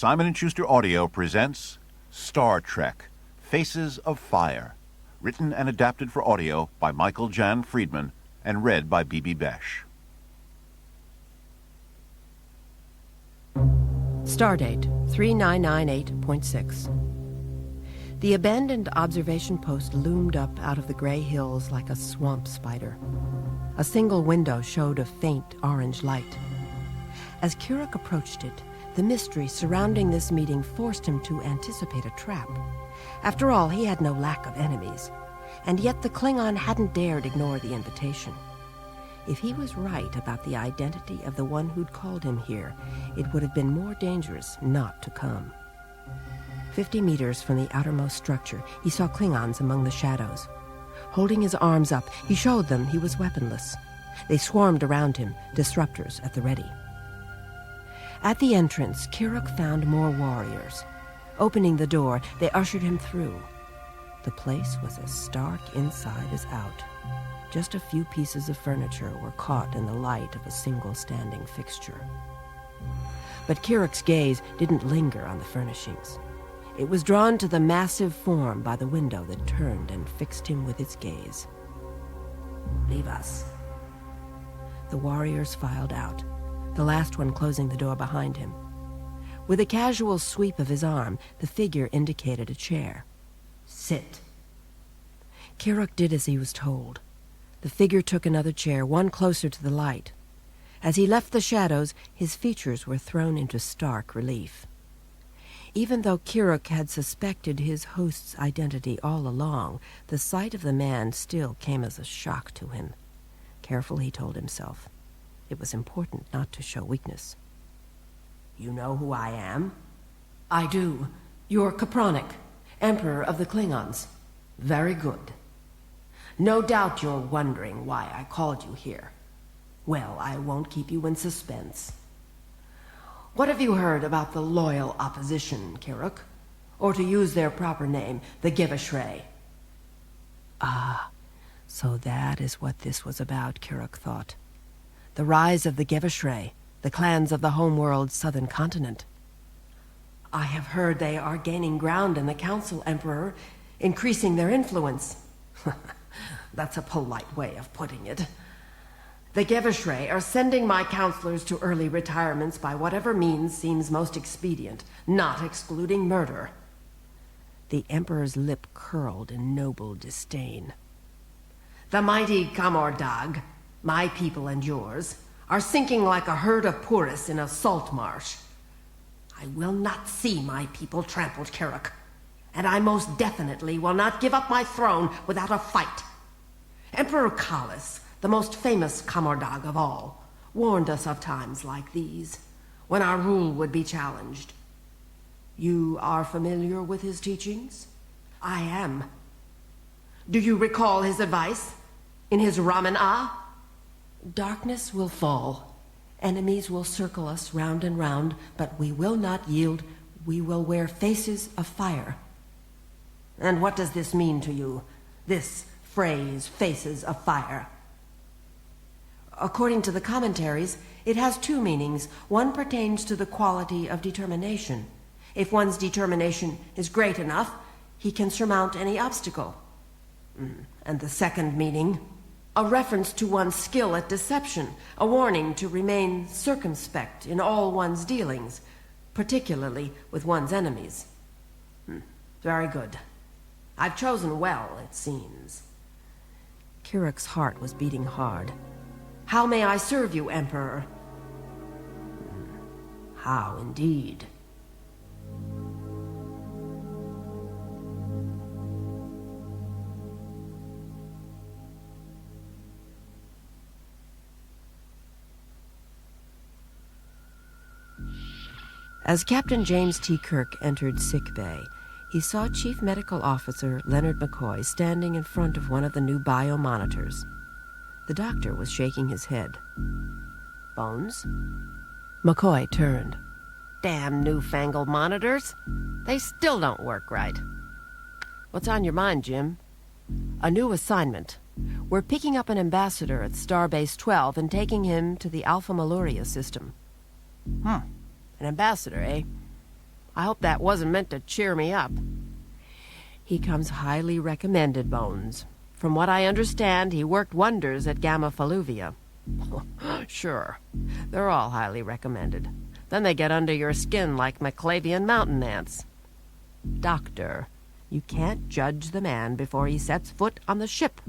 Simon & Schuster Audio presents Star Trek: Faces of Fire, written and adapted for audio by Michael Jan Friedman and read by B.B. Besh. Stardate 3998.6. The abandoned observation post loomed up out of the gray hills like a swamp spider. A single window showed a faint orange light. As Kiruk approached it, the mystery surrounding this meeting forced him to anticipate a trap. After all, he had no lack of enemies, and yet the Klingon hadn't dared ignore the invitation. If he was right about the identity of the one who'd called him here, it would have been more dangerous not to come. 50 meters from the outermost structure, he saw Klingons among the shadows. Holding his arms up, he showed them he was weaponless. They swarmed around him, disruptors at the ready. At the entrance, Kiruk found more warriors. Opening the door, they ushered him through. The place was as stark inside as out. Just a few pieces of furniture were caught in the light of a single standing fixture. But Kiruk's gaze didn't linger on the furnishings. It was drawn to the massive form by the window that turned and fixed him with its gaze. "Leave us." The warriors filed out, the last one closing the door behind him. With a casual sweep of his arm, the figure indicated a chair. "Sit." Kiruk did as he was told. The figure took another chair, one closer to the light. As he left the shadows, his features were thrown into stark relief. Even though Kiruk had suspected his host's identity all along, the sight of the man still came as a shock to him. Careful, he told himself. It was important not to show weakness. "You know who I am?" "I do. You're Kapronik, Emperor of the Klingons." "Very good. No doubt you're wondering why I called you here. Well, I won't keep you in suspense. What have you heard about the loyal opposition, Kiruk? Or to use their proper name, the Gevashray?" Ah, so that is what this was about, Kiruk thought. The rise of the Gevashray, the clans of the homeworld's southern continent. "I have heard they are gaining ground in the Council, Emperor, increasing their influence." That's a polite way of putting it. "The Gevashray are sending my counselors to early retirements by whatever means seems most expedient, not excluding murder." The Emperor's lip curled in noble disdain. "The mighty Kamordag, my people and yours, are sinking like a herd of puris in a salt marsh. I will not see my people trampled, Kiruk, and I most definitely will not give up my throne without a fight. Emperor Kalis, the most famous Kamordag of all, warned us of times like these, when our rule would be challenged. You are familiar with his teachings?" "I am." "Do you recall his advice in his Raman-ah? Darkness will fall. Enemies will circle us round and round, but we will not yield. We will wear faces of fire." "And what does this mean to you, this phrase, faces of fire?" "According to the commentaries, it has two meanings. One pertains to the quality of determination. If one's determination is great enough, he can surmount any obstacle. And the second meaning, a reference to one's skill at deception, a warning to remain circumspect in all one's dealings, particularly with one's enemies." "Very good. I've chosen well, it seems." Kiruk's heart was beating hard. "How may I serve you, Emperor?" "How indeed." As Captain James T. Kirk entered sick bay, he saw Chief Medical Officer Leonard McCoy standing in front of one of the new bio-monitors. The doctor was shaking his head. "Bones?" McCoy turned. "Damn newfangled monitors. They still don't work right." "What's on your mind, Jim?" "A new assignment. We're picking up an ambassador at Starbase 12 and taking him to the Alpha Meluria system." An ambassador, eh? I hope that wasn't meant to cheer me up. He comes highly recommended, Bones. From what I understand, he worked wonders at Gamma Falluvia. Sure, they're all highly recommended. Then they get under your skin like Maclavian mountain ants. Doctor, you can't judge the man before he sets foot on the ship.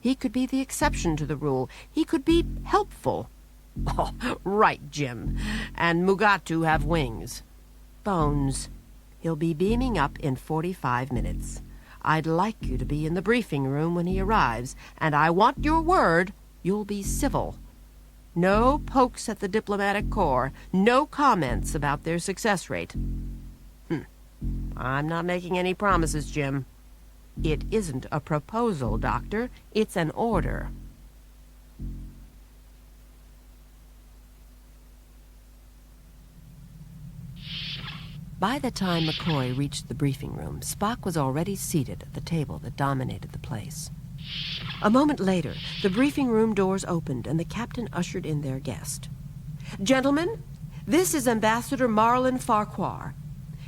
He could be the exception to the rule. He could be helpful. Oh, right, Jim. And Mugatu have wings. Bones, he'll be beaming up in 45 minutes. I'd like you to be in the briefing room when he arrives, and I want your word you'll be civil. No pokes at the diplomatic corps, no comments about their success rate. I'm not making any promises, Jim. It isn't a proposal, Doctor. It's an order. By the time McCoy reached the briefing room, Spock was already seated at the table that dominated the place. A moment later, the briefing room doors opened and the captain ushered in their guest. Gentlemen, this is Ambassador Marlin Farquhar.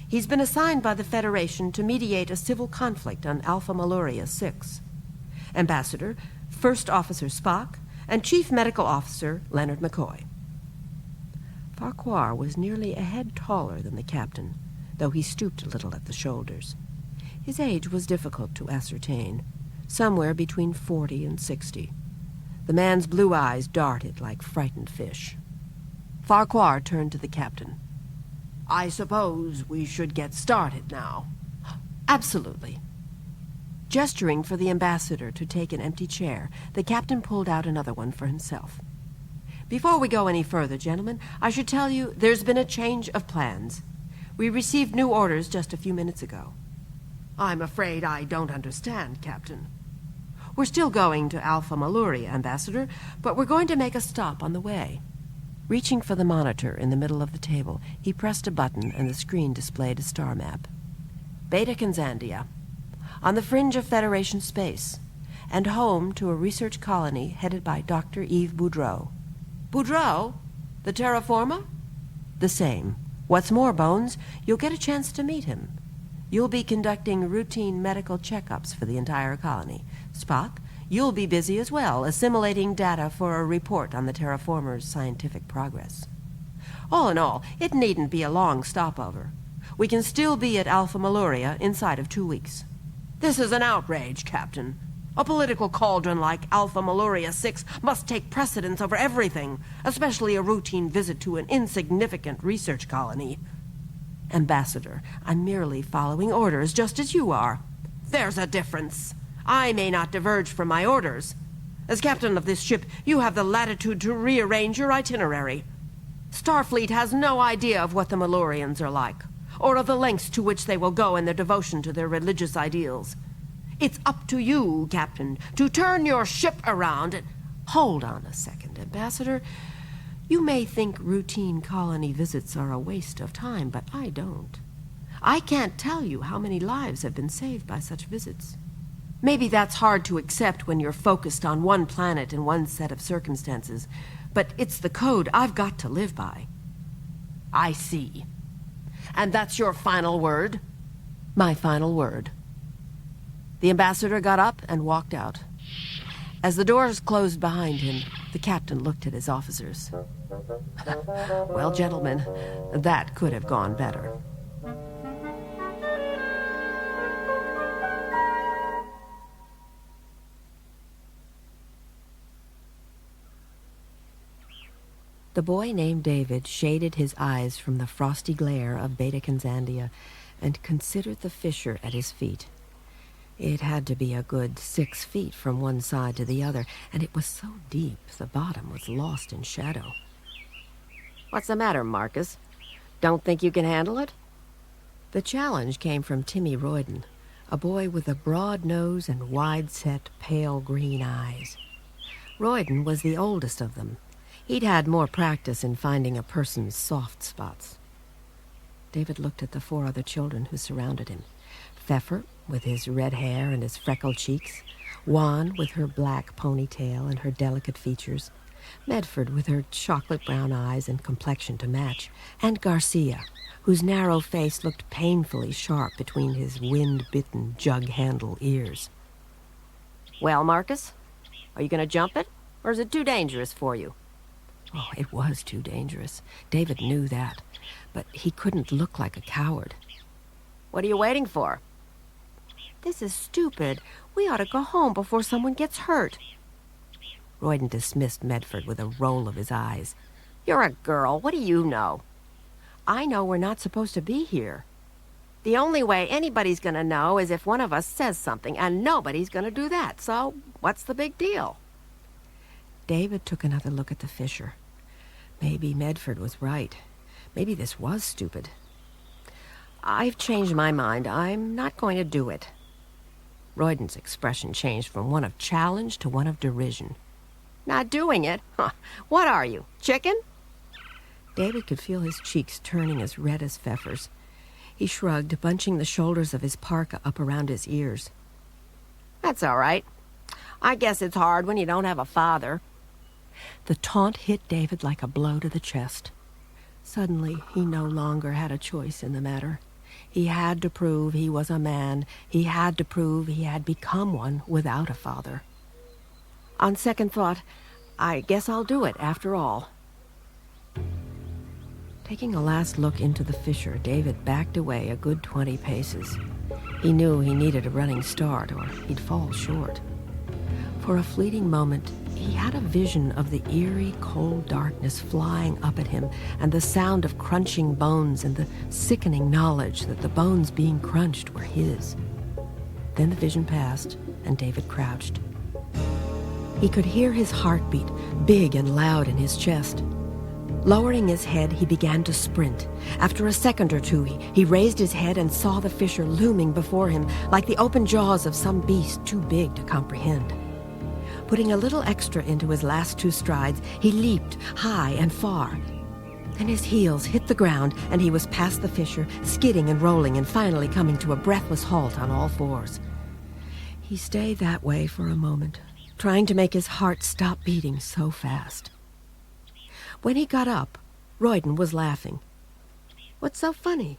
He's been assigned by the Federation to mediate a civil conflict on Alpha Meluria 6. Ambassador, First Officer Spock, and Chief Medical Officer Leonard McCoy. Farquhar was nearly a head taller than the captain, though he stooped a little at the shoulders. His age was difficult to ascertain, somewhere between 40 and 60. The man's blue eyes darted like frightened fish. Farquhar turned to the captain. I suppose we should get started now. Absolutely. Gesturing for the ambassador to take an empty chair, the captain pulled out another one for himself. Before we go any further, gentlemen, I should tell you there's been a change of plans. We received new orders just a few minutes ago. I'm afraid I don't understand, Captain. We're still going to Alpha Meluria, Ambassador, but we're going to make a stop on the way. Reaching for the monitor in the middle of the table, he pressed a button and the screen displayed a star map. Beta Kanzandia, on the fringe of Federation space, and home to a research colony headed by Dr. Yves Boudreau. Boudreau? The terraformer? The same. What's more, Bones, you'll get a chance to meet him. You'll be conducting routine medical checkups for the entire colony. Spock, you'll be busy as well, assimilating data for a report on the terraformer's scientific progress. All in all, it needn't be a long stopover. We can still be at Alpha Meluria inside of 2 weeks. This is an outrage, Captain. A political cauldron like Alpha Meluria 6 must take precedence over everything, especially a routine visit to an insignificant research colony. Ambassador, I'm merely following orders just as you are. There's a difference. I may not diverge from my orders. As captain of this ship, you have the latitude to rearrange your itinerary. Starfleet has no idea of what the Melurians are like, or of the lengths to which they will go in their devotion to their religious ideals. It's up to you, Captain, to turn your ship around and... Hold on a second, Ambassador. You may think routine colony visits are a waste of time, but I don't. I can't tell you how many lives have been saved by such visits. Maybe that's hard to accept when you're focused on one planet and one set of circumstances, but it's the code I've got to live by. I see. And that's your final word? My final word. The ambassador got up and walked out. As the doors closed behind him, the captain looked at his officers. Well, gentlemen, that could have gone better. The boy named David shaded his eyes from the frosty glare of Beta Kanzandia and considered the fissure at his feet. It had to be a good 6 feet from one side to the other, and it was so deep the bottom was lost in shadow. What's the matter, Marcus? Don't think you can handle it? The challenge came from Timmy Royden, a boy with a broad nose and wide-set, pale green eyes. Royden was the oldest of them. He'd had more practice in finding a person's soft spots. David looked at the 4 other children who surrounded him. Pfeffer, with his red hair and his freckled cheeks, Juan with her black ponytail and her delicate features, Medford with her chocolate brown eyes and complexion to match, and Garcia, whose narrow face looked painfully sharp between his wind-bitten, jug-handle ears. Well, Marcus, are you going to jump it, or is it too dangerous for you? Oh, it was too dangerous. David knew that, but he couldn't look like a coward. What are you waiting for? This is stupid. We ought to go home before someone gets hurt. Royden dismissed Medford with a roll of his eyes. You're a girl. What do you know? I know we're not supposed to be here. The only way anybody's going to know is if one of us says something, and nobody's going to do that. So what's the big deal? David took another look at the fissure. Maybe Medford was right. Maybe this was stupid. I've changed my mind. I'm not going to do it. Royden's expression changed from one of challenge to one of derision. Not doing it? Huh. What are you, chicken? David could feel his cheeks turning as red as Pfeffer's. He shrugged, bunching the shoulders of his parka up around his ears. That's all right. I guess it's hard when you don't have a father. The taunt hit David like a blow to the chest. Suddenly, he no longer had a choice in the matter. He had to prove he was a man. He had to prove he had become one without a father. On second thought, I guess I'll do it after all. Taking a last look into the fissure, David backed away a good 20 paces. He knew he needed a running start, or he'd fall short. For a fleeting moment, he had a vision of the eerie, cold darkness flying up at him, and the sound of crunching bones, and the sickening knowledge that the bones being crunched were his. Then the vision passed, and David crouched. He could hear his heartbeat, big and loud in his chest. Lowering his head, he began to sprint. After a second or two, he raised his head and saw the fissure looming before him, like the open jaws of some beast too big to comprehend. Putting a little extra into his last 2 strides, he leaped high and far. Then his heels hit the ground, and he was past the fissure, skidding and rolling, and finally coming to a breathless halt on all 4s. He stayed that way for a moment, trying to make his heart stop beating so fast. When he got up, Royden was laughing. What's so funny?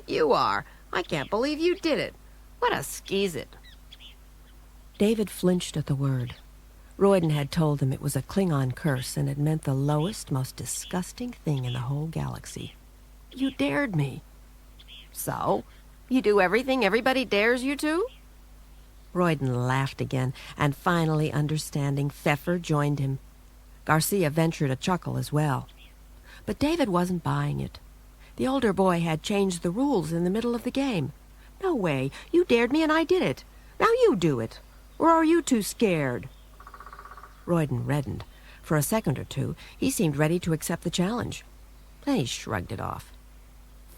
You are. I can't believe you did it. What a skeeze-it. David flinched at the word. Royden had told him it was a Klingon curse, and it meant the lowest, most disgusting thing in the whole galaxy. You dared me. So? You do everything everybody dares you to? Royden laughed again, and finally understanding, Pfeffer joined him. Garcia ventured a chuckle as well. But David wasn't buying it. The older boy had changed the rules in the middle of the game. No way. You dared me and I did it. Now you do it. Or are you too scared? Royden reddened. For a second or two, he seemed ready to accept the challenge. Then he shrugged it off.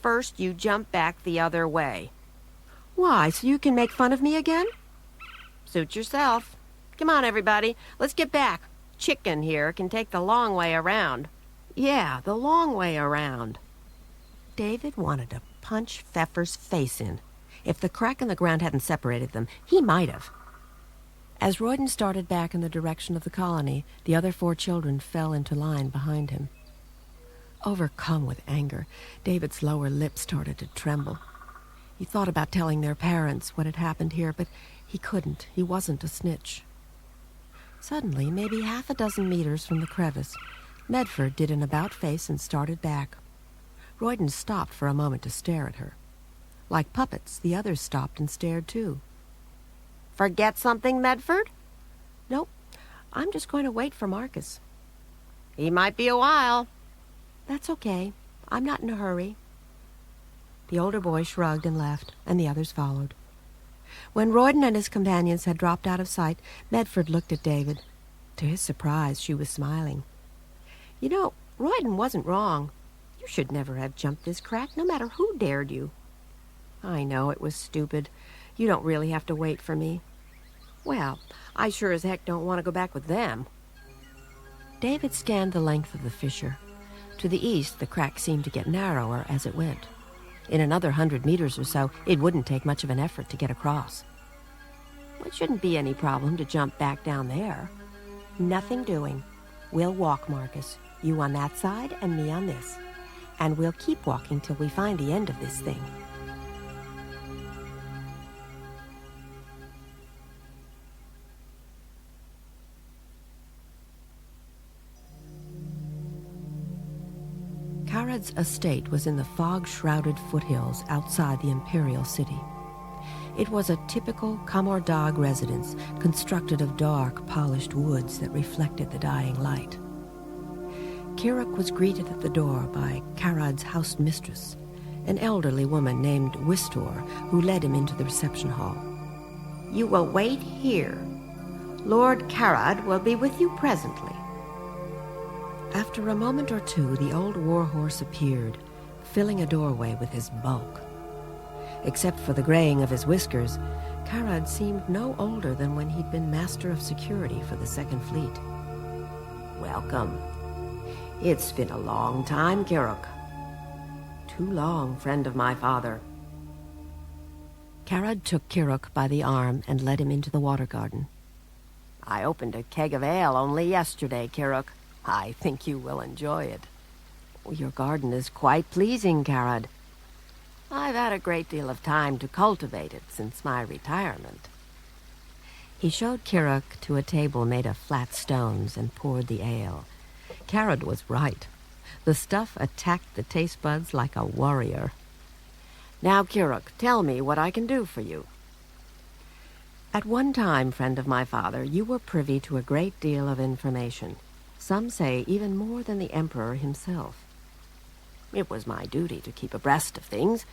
First, you jump back the other way. Why, so you can make fun of me again? Suit yourself. Come on, everybody. Let's get back. Chicken here can take the long way around. Yeah, the long way around. David wanted to punch Pfeffer's face in. If the crack in the ground hadn't separated them, he might have. As Royden started back in the direction of the colony, the other 4 children fell into line behind him. Overcome with anger, David's lower lip started to tremble. He thought about telling their parents what had happened here, but he couldn't. He wasn't a snitch. Suddenly, maybe 6 meters from the crevice, Medford did an about-face and started back. Royden stopped for a moment to stare at her. Like puppets, the others stopped and stared too. Forget something, Medford? Nope. I'm just going to wait for Marcus. He might be a while. That's okay. I'm not in a hurry. The older boy shrugged and left, and the others followed. When Royden and his companions had dropped out of sight, Medford looked at David. To his surprise, she was smiling. You know, Royden wasn't wrong. You should never have jumped this crack, no matter who dared you. I know it was stupid. You don't really have to wait for me. Well, I sure as heck don't want to go back with them. David scanned the length of the fissure. To the east, the crack seemed to get narrower as it went. In another 100 meters or so, it wouldn't take much of an effort to get across. It shouldn't be any problem to jump back down there. Nothing doing. We'll walk, Marcus. You on that side and me on this. And we'll keep walking till we find the end of this thing. Karad's estate was in the fog-shrouded foothills outside the imperial city. It was a typical Kamordag residence constructed of dark, polished woods that reflected the dying light. Kiruk was greeted at the door by Karad's house mistress, an elderly woman named Wistor, who led him into the reception hall. You will wait here. Lord Karad will be with you presently. After a moment or two, the old warhorse appeared, filling a doorway with his bulk. Except for the graying of his whiskers, Karad seemed no older than when he'd been Master of Security for the Second Fleet. Welcome. It's been a long time, Kiruk. Too long, friend of my father. Karad took Kiruk by the arm and led him into the water garden. I opened a keg of ale only yesterday, Kiruk. I think you will enjoy it. Your garden is quite pleasing, Karad. I've had a great deal of time to cultivate it since my retirement. He showed Kiruk to a table made of flat stones and poured the ale. Karad was right. The stuff attacked the taste buds like a warrior. Now, Kiruk, tell me what I can do for you. At one time, friend of my father, you were privy to a great deal of information. Some say even more than the Emperor himself. It was my duty to keep abreast of things.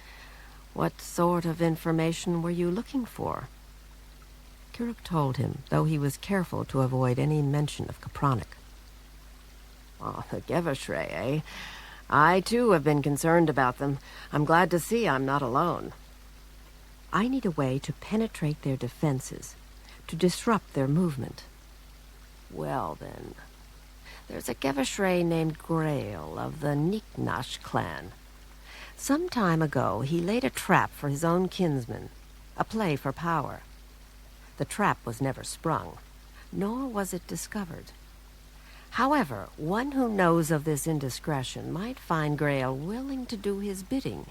What sort of information were you looking for? Kiruk told him, though he was careful to avoid any mention of Capronic. Oh, the Gevashre, eh? I, too, have been concerned about them. I'm glad to see I'm not alone. I need a way to penetrate their defenses, to disrupt their movement. Well, then, there's a Gevashre named Grail of the Niknash clan. Some time ago, he laid a trap for his own kinsman, a play for power. The trap was never sprung, nor was it discovered. However, one who knows of this indiscretion might find Grail willing to do his bidding.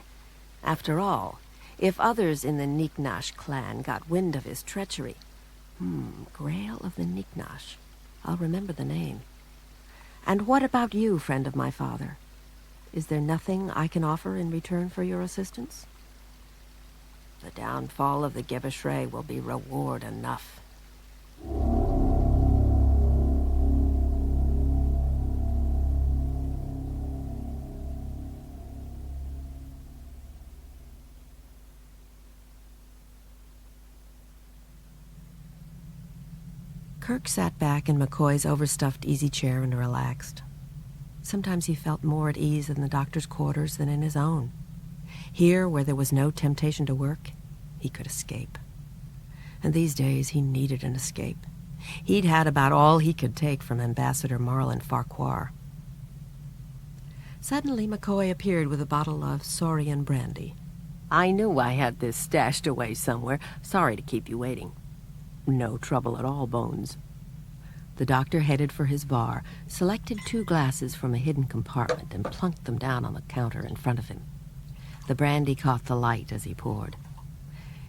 After all, if others in the Niknash clan got wind of his treachery... Grail of the Niknash. I'll remember the name. And what about you, friend of my father? Is there nothing I can offer in return for your assistance? The downfall of the Gevashre will be reward enough. Kirk sat back in McCoy's overstuffed easy chair and relaxed. Sometimes he felt more at ease in the doctor's quarters than in his own. Here, where there was no temptation to work, he could escape. And these days, he needed an escape. He'd had about all he could take from Ambassador Marlin Farquhar. Suddenly, McCoy appeared with a bottle of Saurian brandy. I knew I had this stashed away somewhere. Sorry to keep you waiting. No trouble at all, Bones. The doctor headed for his bar, selected 2 glasses from a hidden compartment, and plunked them down on the counter in front of him. The brandy caught the light as he poured.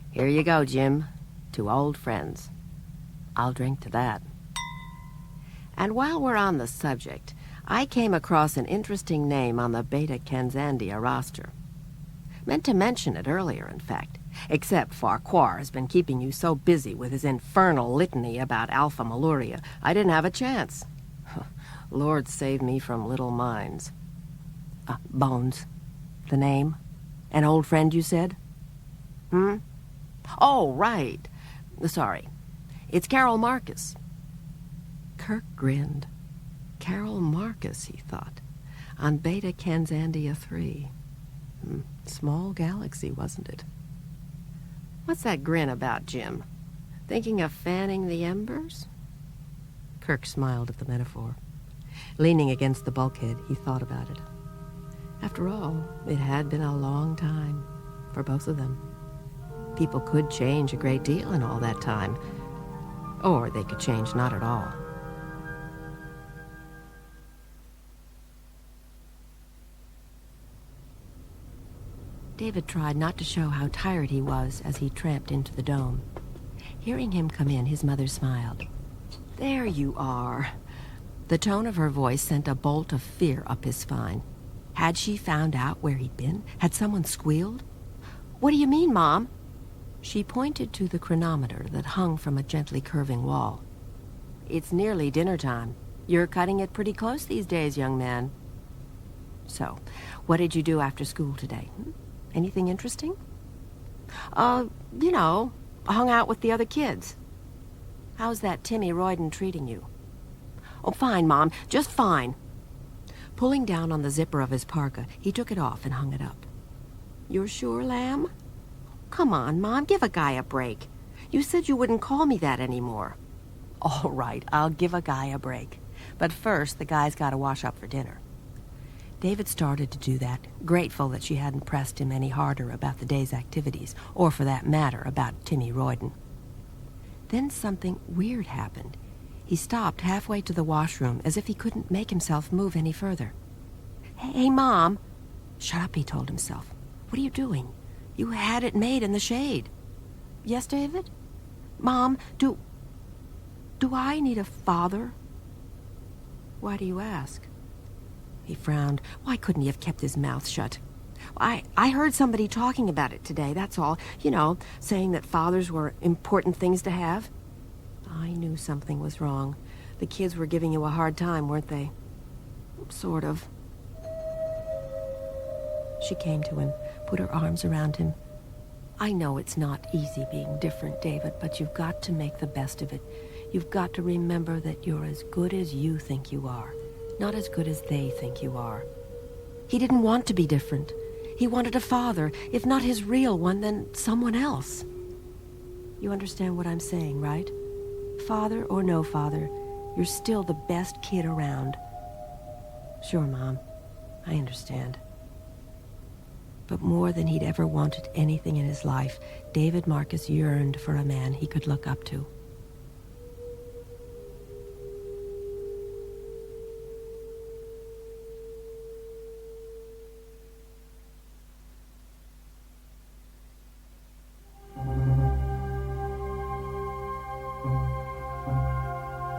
Here you go, Jim. 2 old friends. I'll drink to that. And while we're on the subject, I came across an interesting name on the Beta Kanzandia roster. Meant to mention it earlier, in fact. Except Farquhar has been keeping you so busy with his infernal litany about Alpha Maluria, I didn't have a chance. Lord save me from little minds. Bones. The name? An old friend, you said? Oh, right. Sorry. It's Carol Marcus. Kirk grinned. Carol Marcus, he thought, on Beta Kanzandia 3. Small galaxy, wasn't it? What's that grin about, Jim? Thinking of fanning the embers? Kirk smiled at the metaphor. Leaning against the bulkhead, he thought about it. After all, it had been a long time for both of them. People could change a great deal in all that time, or they could change not at all. David tried not to show how tired he was as he tramped into the dome. Hearing him come in, his mother smiled. "There you are." The tone of her voice sent a bolt of fear up his spine. Had she found out where he'd been? Had someone squealed? "What do you mean, Mom?" She pointed to the chronometer that hung from a gently curving wall. "It's nearly dinner time. You're cutting it pretty close these days, young man." "So, what did you do after school today? Anything interesting?" You know, hung out with the other kids." "How's that Timmy Royden treating you?" "Oh, fine, Mom, just fine." Pulling down on the zipper of his parka, he took it off and hung it up. "You're sure, Lamb?" "Come on, Mom, give a guy a break. You said you wouldn't call me that anymore." "All right, I'll give a guy a break. But first, the guy's got to wash up for dinner." David started to do that, grateful that she hadn't pressed him any harder about the day's activities, or for that matter, about Timmy Royden. Then something weird happened. He stopped halfway to the washroom as if he couldn't make himself move any further. Hey, Mom!" "Shut up," he told himself. "What are you doing? You had it made in the shade." "Yes, David?" "Mom, do I need a father?" "Why do you ask?" He frowned. Why couldn't he have kept his mouth shut? I heard somebody talking about it today, that's all. You know, saying that fathers were important things to have." I knew something was wrong. The kids were giving you a hard time, weren't they? "Sort of." She came to him, put her arms around him. "I know it's not easy being different, David, but you've got to make the best of it. You've got to remember that you're as good as you think you are, not as good as they think you are." He didn't want to be different. He wanted a father, if not his real one, then someone else. You understand what I'm saying, right? Father or no father, you're still the best kid around. "Sure, Mom. I understand." But more than he'd ever wanted anything in his life, David Marcus yearned for a man he could look up to.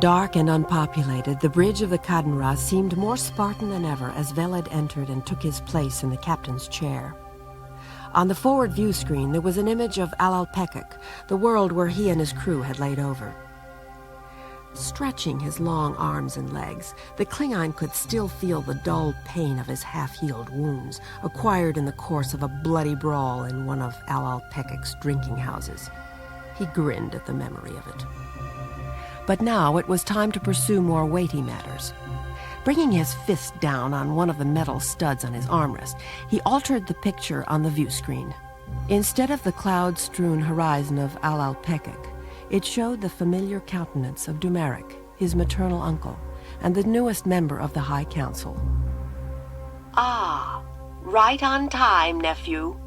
Dark and unpopulated, the bridge of the Cadenra seemed more Spartan than ever as Velad entered and took his place in the captain's chair. On the forward view screen there was an image of Alalpekak, the world where he and his crew had laid over. Stretching his long arms and legs, the Klingon could still feel the dull pain of his half-healed wounds, acquired in the course of a bloody brawl in one of Alalpekak's drinking houses. He grinned at the memory of it. But now it was time to pursue more weighty matters. Bringing his fist down on one of the metal studs on his armrest, he altered the picture on the view screen. Instead of the cloud-strewn horizon of Alalpekak, it showed the familiar countenance of Dumeric, his maternal uncle, and the newest member of the High Council. "Ah, right on time, nephew."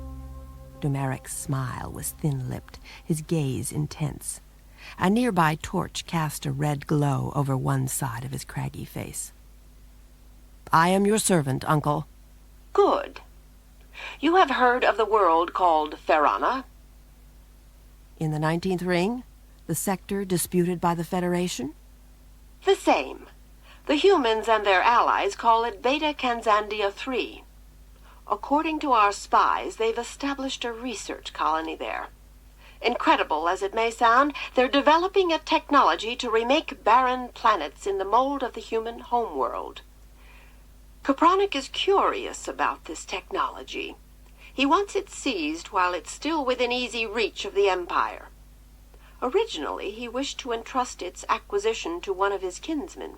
Dumeric's smile was thin-lipped, his gaze intense. A nearby torch cast a red glow over one side of his craggy face. "I am your servant, Uncle." "Good. You have heard of the world called Ferrana?" "In the 19th ring? The sector disputed by the Federation?" "The same. The humans and their allies call it Beta Kanzandia 3. According to our spies, they've established a research colony there. Incredible as it may sound, they're developing a technology to remake barren planets in the mold of the human homeworld. Kapranik is curious about this technology. He wants it seized while it's still within easy reach of the Empire. Originally, he wished to entrust its acquisition to one of his kinsmen.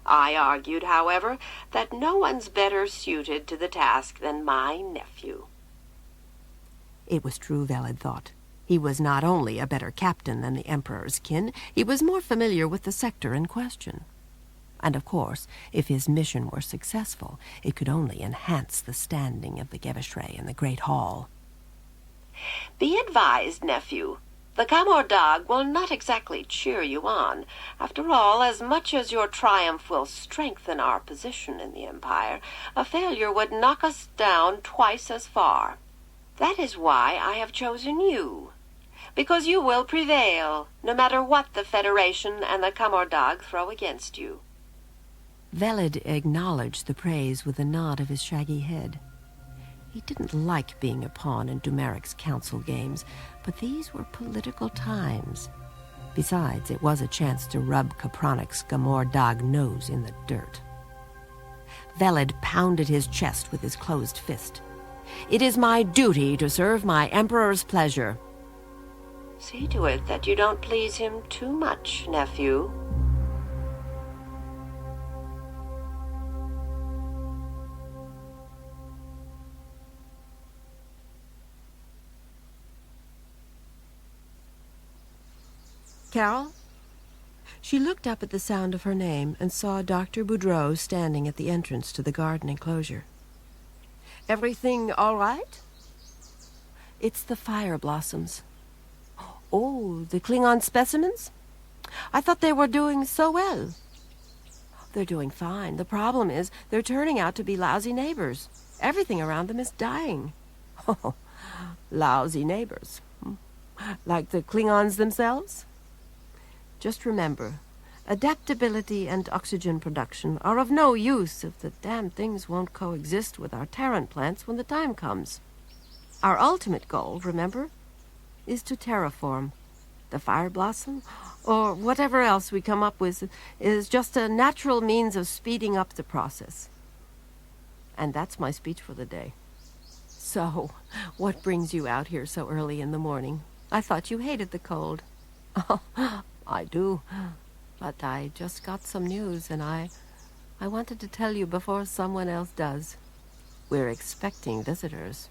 I argued, however, that no one's better suited to the task than my nephew." It was true, Velad thought. He was not only a better captain than the Emperor's kin, he was more familiar with the sector in question. And of course, if his mission were successful, it could only enhance the standing of the Geveshre in the Great Hall. "Be advised, nephew. The Kamordag will not exactly cheer you on. After all, as much as your triumph will strengthen our position in the Empire, a failure would knock us down twice as far. That is why I have chosen you. Because you will prevail, no matter what the Federation and the Kamordag throw against you. Velad acknowledged the praise with a nod of his shaggy head. He didn't like being a pawn in Dumaric's council games, but these were political times. Besides, it was a chance to rub Capronic's Kamordag nose in the dirt. Velad pounded his chest with his closed fist. It is my duty to serve my Emperor's pleasure. See to it that you don't please him too much, nephew. Carol? She looked up at the sound of her name and saw Dr. Boudreau standing at the entrance to the garden enclosure. Everything all right? It's the fire blossoms. Oh, the Klingon specimens? I thought they were doing so well. They're doing fine. The problem is they're turning out to be lousy neighbors. Everything around them is dying. Oh, lousy neighbors. Like the Klingons themselves? Just remember, adaptability and oxygen production are of no use if the damn things won't coexist with our Terran plants when the time comes. Our ultimate goal, remember, is to terraform. The fire blossom, or whatever else we come up with, is just a natural means of speeding up the process. And that's my speech for the day. So, what brings you out here so early in the morning? I thought you hated the cold. Oh, I do. But I just got some news, and I wanted to tell you before someone else does. We're expecting visitors.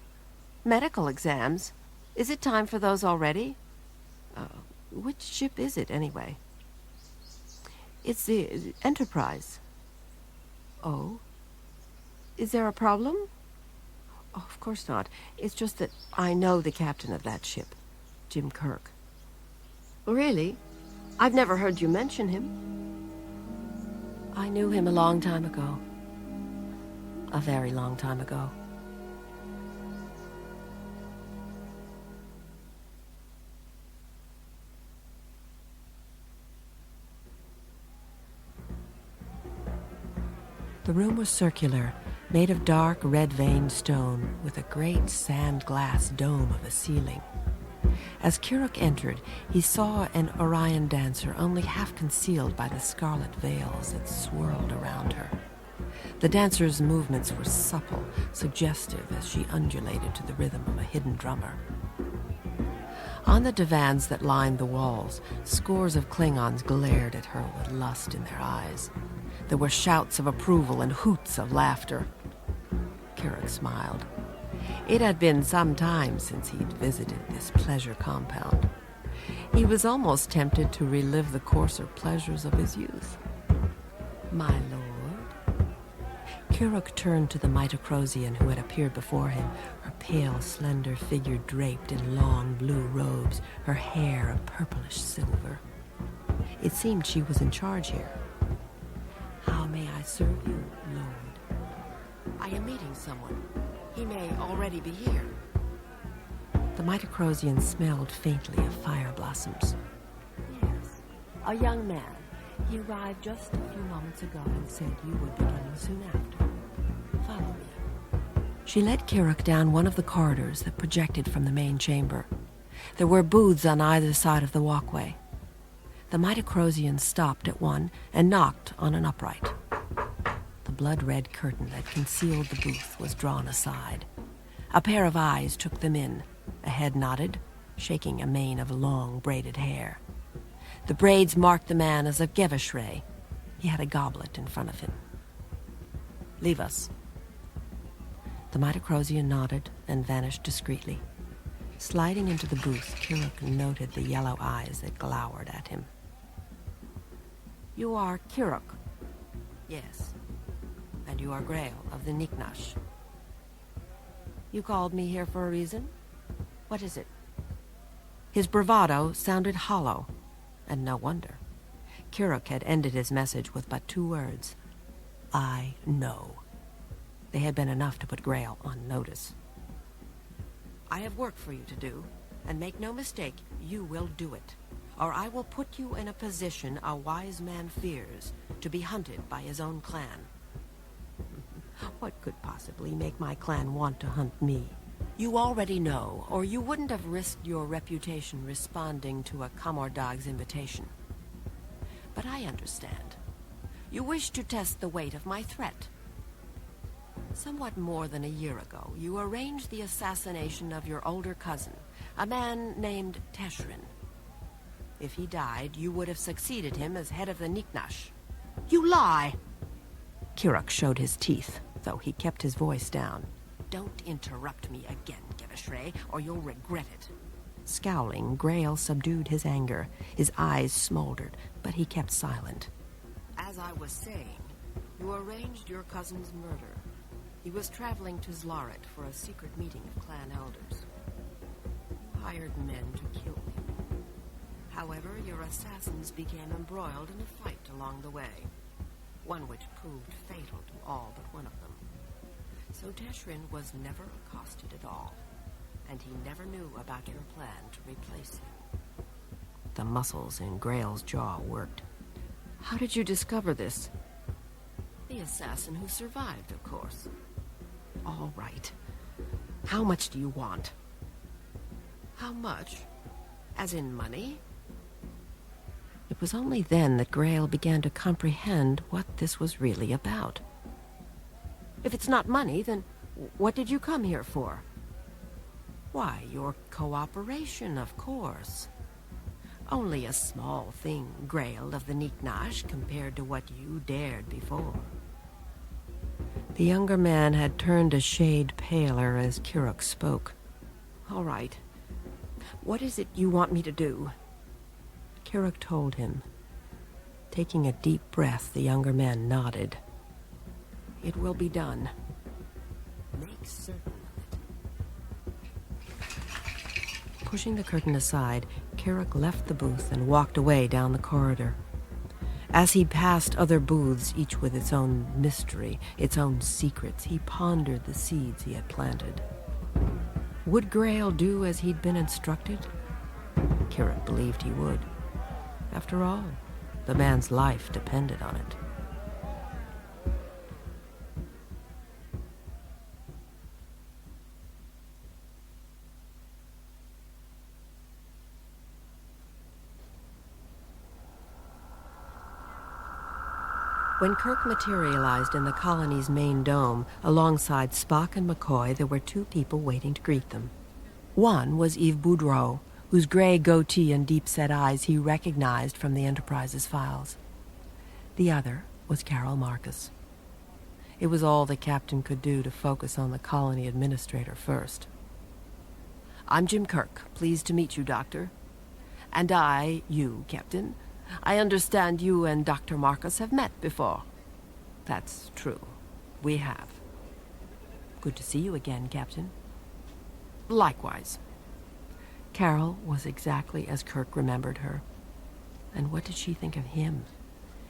Medical exams. Is it time for those already? Which ship is it, anyway? It's the Enterprise. Oh? Is there a problem? Oh, of course not. It's just that I know the captain of that ship, Jim Kirk. Really? I've never heard you mention him. I knew him a long time ago. A very long time ago. The room was circular, made of dark red-veined stone with a great sand-glass dome of a ceiling. As Kiruk entered, he saw an Orion dancer only half concealed by the scarlet veils that swirled around her. The dancer's movements were supple, suggestive as she undulated to the rhythm of a hidden drummer. On the divans that lined the walls, scores of Klingons glared at her with lust in their eyes. There were shouts of approval and hoots of laughter. Kiruk smiled. It had been some time since he'd visited this pleasure compound. He was almost tempted to relive the coarser pleasures of his youth. My lord. Kiruk turned to the Mitochondrian who had appeared before him, her pale, slender figure draped in long blue robes, her hair a purplish silver. It seemed she was in charge here. How may I serve you, lord? I am meeting someone. He may already be here. The Mitochondrian smelled faintly of fire blossoms. Yes, a young man. He arrived just a few moments ago and said you would be coming soon after. Follow me. She led Kiruk down one of the corridors that projected from the main chamber. There were booths on either side of the walkway. The Mitochondrian stopped at one and knocked on an upright. The blood-red curtain that concealed the booth was drawn aside. A pair of eyes took them in. A head nodded, shaking a mane of long, braided hair. The braids marked the man as a Geveshray. He had a goblet in front of him. Leave us. The Mitochondrian nodded and vanished discreetly. Sliding into the booth, Kiruk noted the yellow eyes that glowered at him. You are Kiruk? Yes. And you are Grail of the Niknash. You called me here for a reason? What is it? His bravado sounded hollow, and no wonder. Kiruk had ended his message with but 2 words. I know. They had been enough to put Grail on notice. I have work for you to do, and make no mistake, you will do it. Or I will put you in a position a wise man fears, to be hunted by his own clan. What could possibly make my clan want to hunt me? You already know, or you wouldn't have risked your reputation responding to a Kamordag's invitation. But I understand. You wish to test the weight of my threat. Somewhat more than a year ago, you arranged the assassination of your older cousin, a man named Teshrin. If he died, you would have succeeded him as head of the Niknash. You lie! Kiruk showed his teeth, though he kept his voice down. Don't interrupt me again, Gevashre, or you'll regret it. Scowling, Grail subdued his anger. His eyes smoldered, but he kept silent. As I was saying, you arranged your cousin's murder. He was traveling to Zlaret for a secret meeting of clan elders. You hired men to kill him. However, your assassins became embroiled in a fight along the way, one which proved fatal to all but one of them. So Teshrin was never accosted at all, and he never knew about your plan to replace him. The muscles in Grail's jaw worked. How did you discover this? The assassin who survived, of course. All right. How much do you want? How much? As in money? It was only then that Grail began to comprehend what this was really about. If it's not money, then what did you come here for? Why, your cooperation, of course. Only a small thing, Grail of the Niknash, compared to what you dared before. The younger man had turned a shade paler as Kiruk spoke. All right. What is it you want me to do? Kiruk told him. Taking a deep breath, the younger man nodded. It will be done. Make certain of it. Pushing the curtain aside, Kiruk left the booth and walked away down the corridor. As he passed other booths, each with its own mystery, its own secrets, he pondered the seeds he had planted. Would Grail do as he'd been instructed? Kiruk believed he would. After all, the man's life depended on it. When Kirk materialized in the colony's main dome, alongside Spock and McCoy, there were two people waiting to greet them. One was Yves Boudreau, whose gray goatee and deep-set eyes he recognized from the Enterprise's files. The other was Carol Marcus. It was all the captain could do to focus on the colony administrator first. I'm Jim Kirk. Pleased to meet you, Doctor. And you, Captain. I understand you and Dr. Marcus have met before. That's true. We have. Good to see you again, Captain. Likewise. Carol was exactly as Kirk remembered her. And what did she think of him?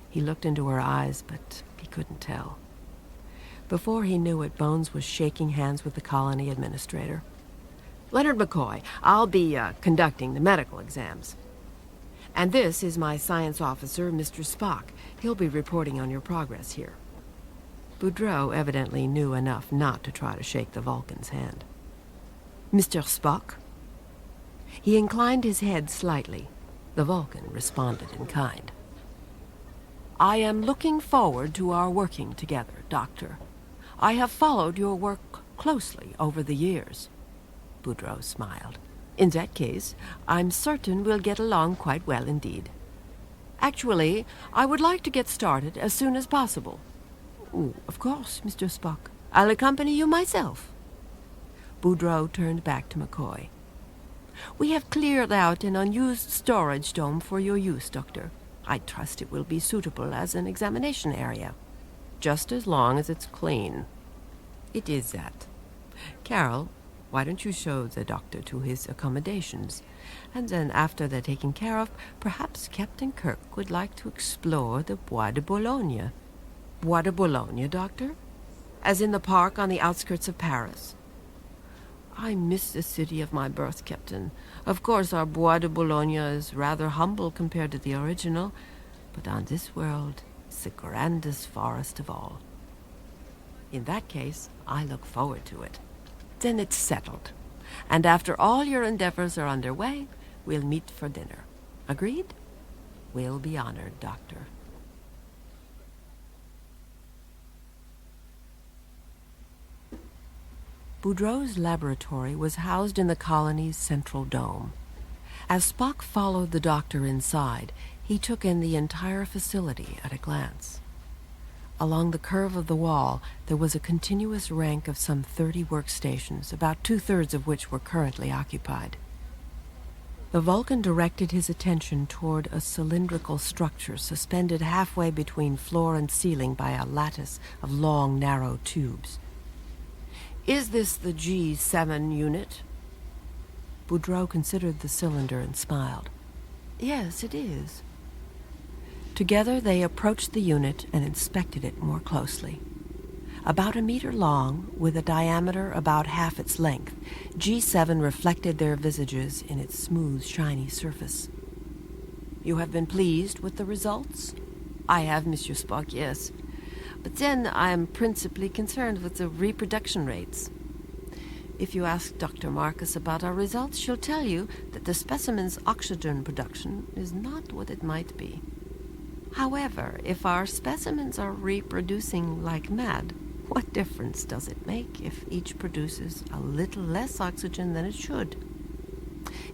He looked into her eyes, but he couldn't tell. Before he knew it, Bones was shaking hands with the colony administrator. Leonard McCoy, I'll be conducting the medical exams. And this is my science officer, Mr. Spock. He'll be reporting on your progress here. Boudreau evidently knew enough not to try to shake the Vulcan's hand. Mr. Spock? He inclined his head slightly. The Vulcan responded in kind. I am looking forward to our working together, Doctor. I have followed your work closely over the years. Boudreau smiled. In that case, I'm certain we'll get along quite well indeed. Actually, I would like to get started as soon as possible. Oh, of course, Mr. Spock. I'll accompany you myself. Boudreau turned back to McCoy. We have cleared out an unused storage dome for your use, Doctor. I trust it will be suitable as an examination area. Just as long as it's clean. It is that. Carol, why don't you show the doctor to his accommodations? And then, after they're taken care of, perhaps Captain Kirk would like to explore the Bois de Boulogne. Bois de Boulogne, Doctor? As in the park on the outskirts of Paris? I miss the city of my birth, Captain. Of course, our Bois de Boulogne is rather humble compared to the original, but on this world, it's the grandest forest of all. In that case, I look forward to it. Then it's settled. And after all your endeavors are underway, we'll meet for dinner. Agreed? We'll be honored, Doctor. Boudreaux's laboratory was housed in the colony's central dome. As Spock followed the doctor inside, he took in the entire facility at a glance. Along the curve of the wall, there was a continuous rank of some 30 workstations, about 2/3 of which were currently occupied. The Vulcan directed his attention toward a cylindrical structure suspended halfway between floor and ceiling by a lattice of long, narrow tubes. Is this the G7 unit? Boudreaux considered the cylinder and smiled. Yes, it is. Together they approached the unit and inspected it more closely. About 1 meter long, with a diameter about half its length, G7 reflected their visages in its smooth, shiny surface. You have been pleased with the results? I have, Monsieur Spock, yes. But then I am principally concerned with the reproduction rates. If you ask Dr. Marcus about our results, she'll tell you that the specimen's oxygen production is not what it might be. However, if our specimens are reproducing like mad, what difference does it make if each produces a little less oxygen than it should?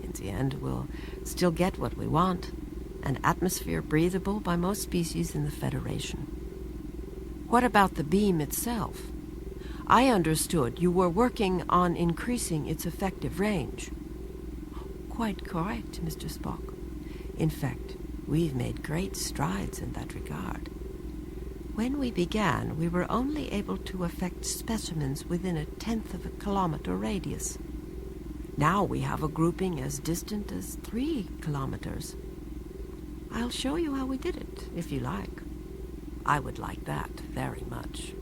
In the end, we'll still get what we want, an atmosphere breathable by most species in the Federation. What about the beam itself? I understood you were working on increasing its effective range. Quite correct, Mr. Spock. In fact, we've made great strides in that regard. When we began, we were only able to affect specimens within 1/10 of a kilometer radius. Now we have a grouping as distant as 3 kilometers. I'll show you how we did it, if you like. I would like that very much.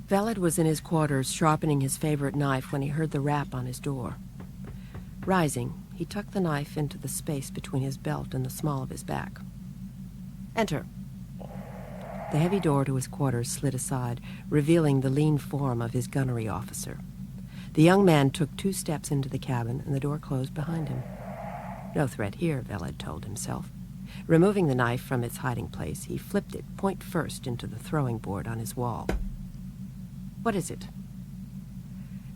Velad was in his quarters sharpening his favorite knife when he heard the rap on his door. Rising, he tucked the knife into the space between his belt and the small of his back. Enter. The heavy door to his quarters slid aside, revealing the lean form of his gunnery officer. The young man took 2 steps into the cabin, and the door closed behind him. No threat here, Velad told himself. Removing the knife from its hiding place, he flipped it point first into the throwing board on his wall. What is it?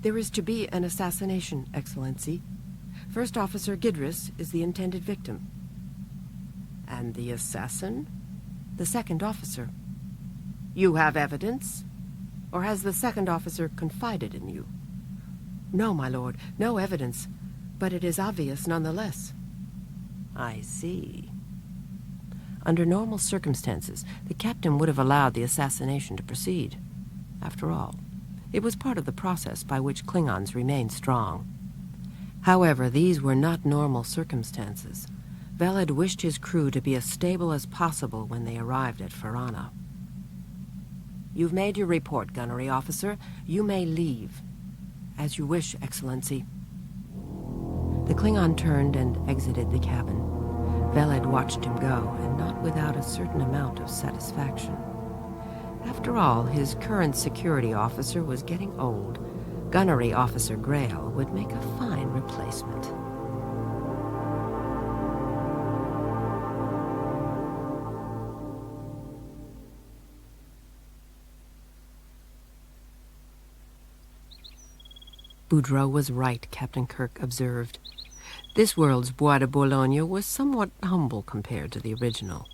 There is to be an assassination, Excellency. First Officer Gidris is the intended victim. And the assassin? The second officer. You have evidence? Or has the second officer confided in you? No, my lord, no evidence, but it is obvious nonetheless. I see. Under normal circumstances, the captain would have allowed the assassination to proceed. After all, it was part of the process by which Klingons remained strong. However, these were not normal circumstances. Velad wished his crew to be as stable as possible when they arrived at Farana. You've made your report, gunnery officer. You may leave. As you wish, Excellency. The Klingon turned and exited the cabin. Velad watched him go, and not without a certain amount of satisfaction. After all, his current security officer was getting old. Gunnery Officer Grail would make a fine replacement. Boudreaux was right, Captain Kirk observed. This world's Bois de Boulogne was somewhat humble compared to the original.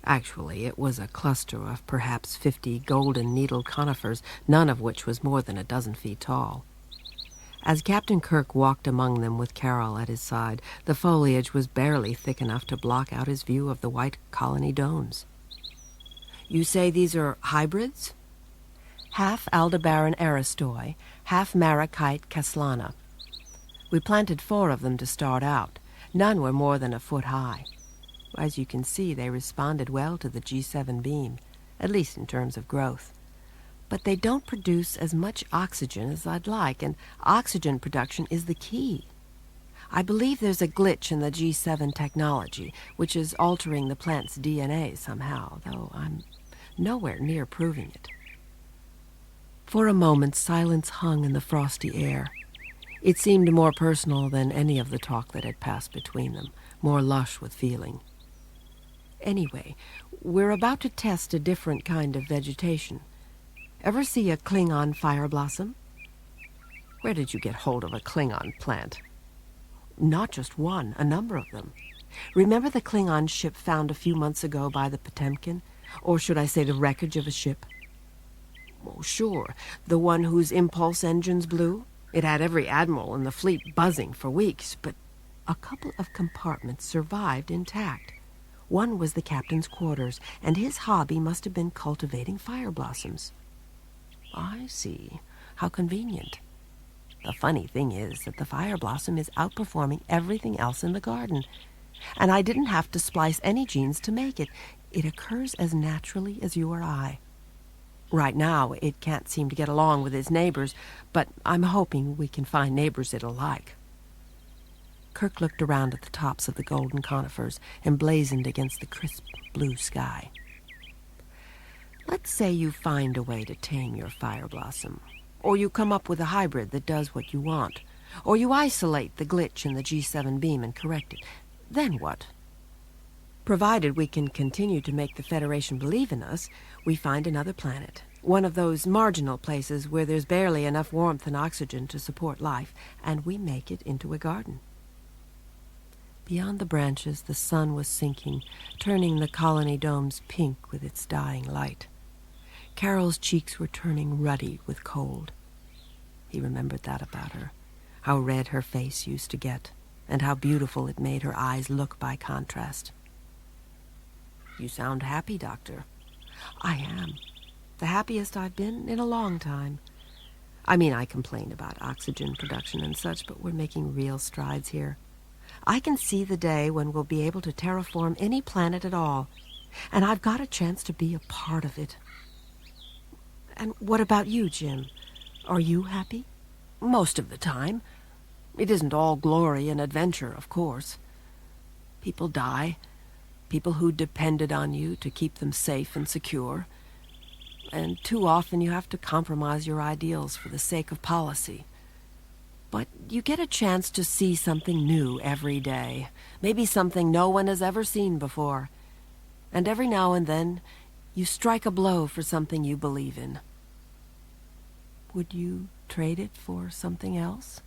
Actually, it was a cluster of perhaps 50 golden-needled conifers, none of which was more than 12 feet tall. As Captain Kirk walked among them with Carol at his side, the foliage was barely thick enough to block out his view of the white colony domes. You say these are hybrids? Half Aldebaran Aristoi, half Maracite Caslana. We planted 4 of them to start out. None were more than a foot high. As you can see, they responded well to the G7 beam, at least in terms of growth. But they don't produce as much oxygen as I'd like, and oxygen production is the key. I believe there's a glitch in the G7 technology, which is altering the plant's DNA somehow, though I'm nowhere near proving it. For a moment, silence hung in the frosty air. It seemed more personal than any of the talk that had passed between them, more lush with feeling. Anyway, we're about to test a different kind of vegetation. Ever see a Klingon fire blossom? Where did you get hold of a Klingon plant? Not just one, a number of them. Remember the Klingon ship found a few months ago by the Potemkin? Or should I say the wreckage of a ship? Oh, sure, the one whose impulse engines blew. It had every admiral in the fleet buzzing for weeks, but a couple of compartments survived intact. One was the captain's quarters, and his hobby must have been cultivating fire blossoms. I see. How convenient. The funny thing is that the fire blossom is outperforming everything else in the garden, and I didn't have to splice any genes to make it. It occurs as naturally as you or I. Right now, it can't seem to get along with its neighbors, but I'm hoping we can find neighbors it'll like. Kirk looked around at the tops of the golden conifers, emblazoned against the crisp blue sky. Let's say you find a way to tame your fire blossom, or you come up with a hybrid that does what you want, or you isolate the glitch in the G7 beam and correct it. Then what? Provided we can continue to make the Federation believe in us, we find another planet, one of those marginal places where there's barely enough warmth and oxygen to support life, and we make it into a garden. Beyond the branches, the sun was sinking, turning the colony domes pink with its dying light. Carol's cheeks were turning ruddy with cold. He remembered that about her, how red her face used to get, and how beautiful it made her eyes look by contrast. You sound happy, Doctor. I am. The happiest I've been in a long time. I mean, I complain about oxygen production and such, but we're making real strides here. I can see the day when we'll be able to terraform any planet at all, and I've got a chance to be a part of it. And what about you, Jim? Are you happy? Most of the time. It isn't all glory and adventure, of course. People die. People who depended on you to keep them safe and secure. And too often you have to compromise your ideals for the sake of policy. But you get a chance to see something new every day, maybe something no one has ever seen before. And every now and then, you strike a blow for something you believe in. Would you trade it for something else?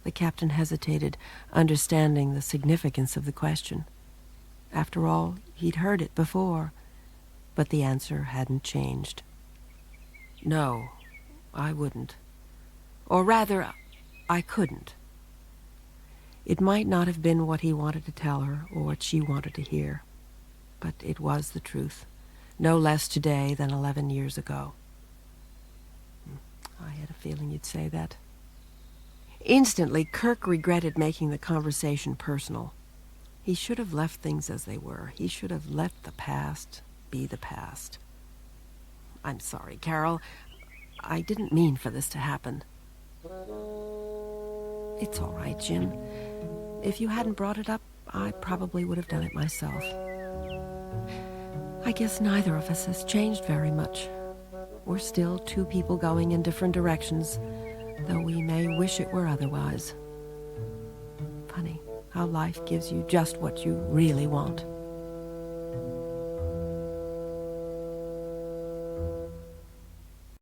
The captain hesitated, understanding the significance of the question. After all, he'd heard it before, but the answer hadn't changed. No, I wouldn't. Or rather, I couldn't. It might not have been what he wanted to tell her or what she wanted to hear, but it was the truth, no less today than 11 years ago. I had a feeling you'd say that. Instantly, Kirk regretted making the conversation personal. He should have left things as they were. He should have let the past be the past. I'm sorry, Carol. I didn't mean for this to happen. It's all right, Jim. If you hadn't brought it up, I probably would have done it myself. I guess neither of us has changed very much. We're still two people going in different directions, though we may wish it were otherwise. Funny how life gives you just what you really want.